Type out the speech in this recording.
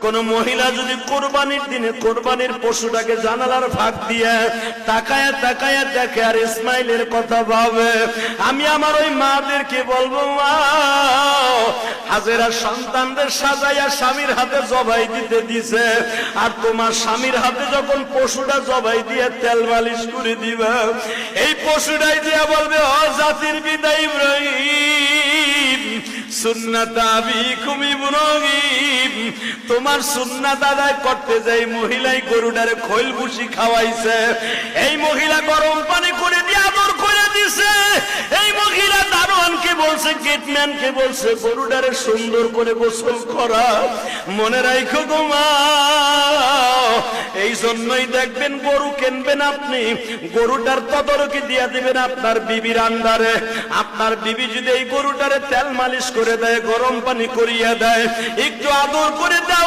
কোন মহিলা যদি কোরবানির দিনে কোরবানির পশুটাকে জানালার ফাঁক দিয়ে তাকায়া তাকায়া দেখে আর ইসমাইলের কথা ভাবে, আমি আমার ওই মাদেরকে বলবো, মা হাজেরা সন্তানদের সাজাইয়া স্বামীর হাতে জবাই দিতে দিছে, আর তোমার স্বামীর হাতে যখন পশুটা জবাই দিয়ে তেল মালিশ করে দিবে, এই পশুটাই দিয়া বলবে, ও জাতির পিতা ইব্রাহিম, সুন্নাত আবিকুম ইব্রাহিম, তোমার সুন্নাত আদায় করতে যাই মহিলাই গরুটারে খৈল ভুসি খাওয়াইছে, এই মহিলা গরম পানি করে দিয়ে আদর করে দিছে, এই মহিলা দারোয়ানকে বলছে, গেটম্যানকে বলছে গরুটারে সুন্দর করে গোসল করা। মনে রাখো গো মা, এই জন্যই দেখবেন গরু কিনবেন আপনি, গরুটার তদারকি দিয়ে দিবেন আপনার বিবির আন্ডারে। আপনার বিবি যদি এই গরুটারে তেল মালিশ করে দেয়, গরম পানি করিয়ে দেয়, একটু আদর করে দেয়,